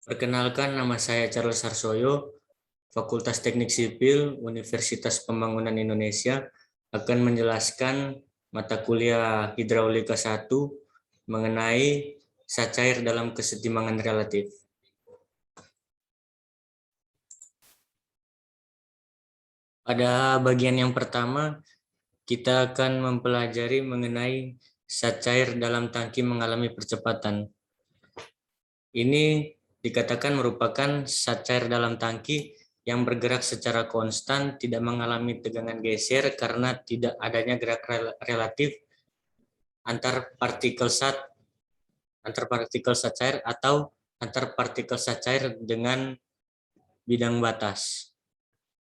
Perkenalkan, nama saya Charles Harsoyo, Fakultas Teknik Sipil, Universitas Pembangunan Indonesia, akan menjelaskan mata kuliah Hidraulika 1 mengenai zat cair dalam kesetimbangan relatif. Pada bagian yang pertama, kita akan mempelajari mengenai zat cair dalam tangki mengalami percepatan. Ini dikatakan merupakan zat cair dalam tangki yang bergerak secara konstan, tidak mengalami tegangan geser karena tidak adanya gerak relatif antar partikel zat cair atau antar partikel zat cair dengan bidang batas.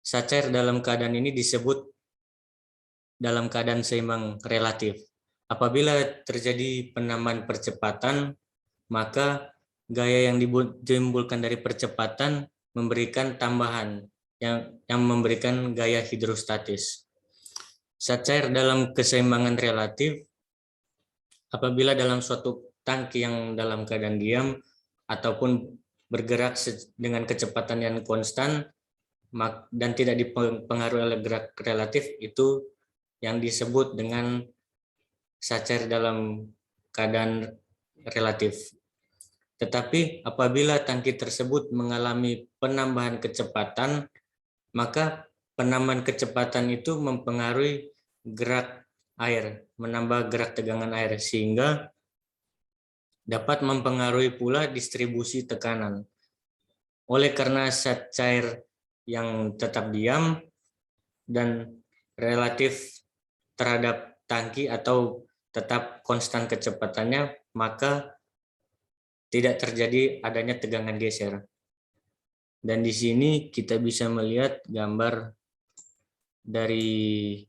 Zat cair dalam keadaan ini disebut dalam keadaan seimbang relatif. Apabila terjadi penambahan percepatan, maka gaya yang ditimbulkan dari percepatan memberikan tambahan yang memberikan gaya hidrostatis. Zat cair dalam keseimbangan relatif apabila dalam suatu tangki yang dalam keadaan diam ataupun bergerak dengan kecepatan yang konstan dan tidak dipengaruhi oleh gerak relatif, itu yang disebut dengan zat cair dalam keadaan relatif. Tetapi apabila tangki tersebut mengalami penambahan kecepatan, maka penambahan kecepatan itu mempengaruhi gerak air, menambah gerak tegangan air, sehingga dapat mempengaruhi pula distribusi tekanan. Oleh karena zat cair yang tetap diam dan relatif terhadap tangki atau tetap konstan kecepatannya, maka tidak terjadi adanya tegangan geser. Dan di sini kita bisa melihat gambar dari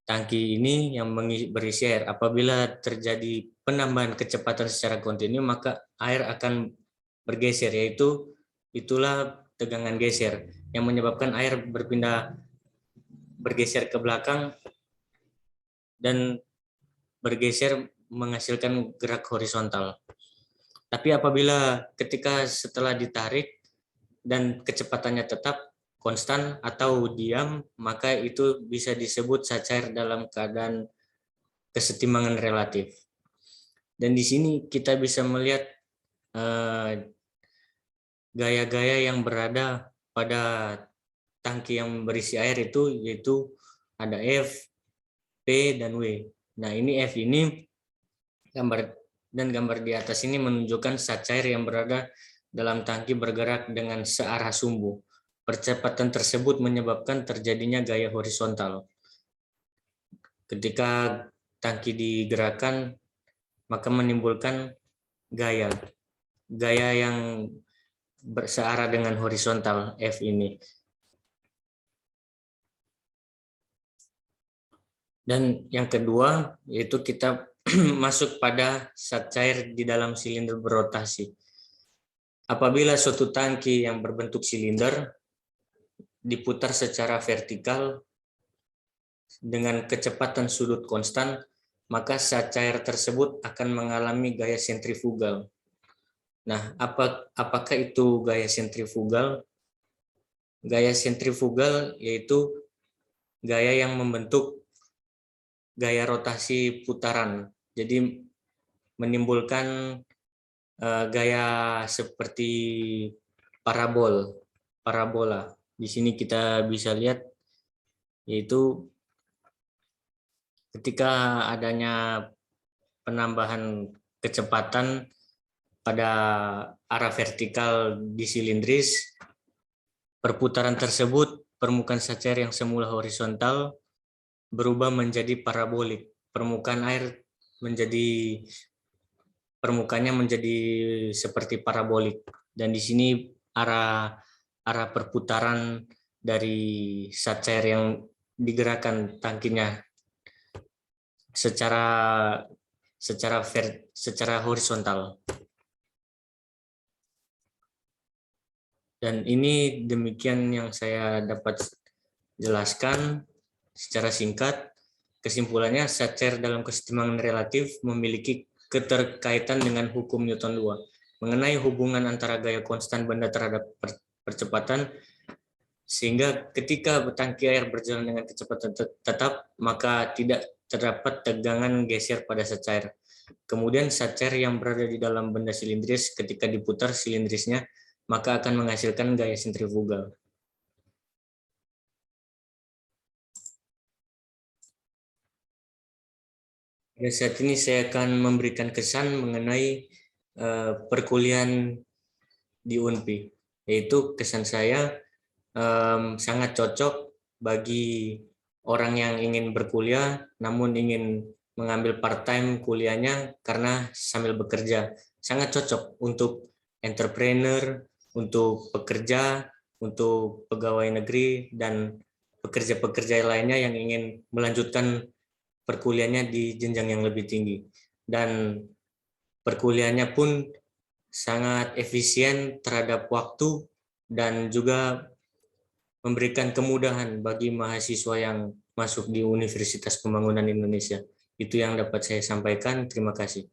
tangki ini yang berisi air. Apabila terjadi penambahan kecepatan secara kontinu, maka air akan bergeser, yaitu itulah tegangan geser yang menyebabkan air bergeser ke belakang dan bergeser menghasilkan gerak horizontal. Tapi apabila setelah ditarik dan kecepatannya tetap konstan atau diam, maka itu bisa disebut zat cair dalam keadaan kesetimbangan relatif. Dan di sini kita bisa melihat gaya-gaya yang berada pada tangki yang berisi air itu, yaitu ada F, P, dan W. Nah, ini F ini gambar di atas ini menunjukkan zat cair yang berada dalam tangki bergerak dengan searah sumbu. Percepatan tersebut menyebabkan terjadinya gaya horizontal. Ketika tangki digerakkan, maka menimbulkan gaya yang bersearah dengan horizontal F ini. Dan yang kedua, yaitu kita masuk pada zat cair di dalam silinder berotasi. Apabila suatu tangki yang berbentuk silinder diputar secara vertikal dengan kecepatan sudut konstan, maka zat cair tersebut akan mengalami gaya sentrifugal. Nah, apakah itu gaya sentrifugal? Gaya sentrifugal yaitu gaya yang membentuk gaya rotasi putaran. Jadi menimbulkan gaya seperti parabola. Di sini kita bisa lihat, yaitu ketika adanya penambahan kecepatan pada arah vertikal di silindris, perputaran tersebut, permukaan zat cair yang semula horizontal berubah menjadi parabolik. Permukaannya menjadi seperti parabolik. Dan di sini arah perputaran dari zat cair yang digerakkan tangkinya secara horizontal. Dan ini demikian yang saya dapat jelaskan secara singkat. Kesimpulannya, zat cair dalam kesetimbangan relatif memiliki keterkaitan dengan hukum Newton 2 mengenai hubungan antara gaya konstan benda terhadap percepatan, sehingga ketika tangki air berjalan dengan kecepatan tetap, maka tidak terdapat tegangan geser pada zat cair. Kemudian zat cair yang berada di dalam benda silindris ketika diputar silindrisnya, maka akan menghasilkan gaya sentrifugal. Pada saat ini saya akan memberikan kesan mengenai perkuliahan di UNPI, yaitu kesan saya sangat cocok bagi orang yang ingin berkuliah namun ingin mengambil part-time kuliahnya karena sambil bekerja. Sangat cocok untuk entrepreneur, untuk pekerja, untuk pegawai negeri, dan pekerja-pekerja lainnya yang ingin melanjutkan perkuliahannya di jenjang yang lebih tinggi. Dan perkuliahannya pun sangat efisien terhadap waktu dan juga memberikan kemudahan bagi mahasiswa yang masuk di Universitas Pembangunan Indonesia. Itu yang dapat saya sampaikan. Terima kasih.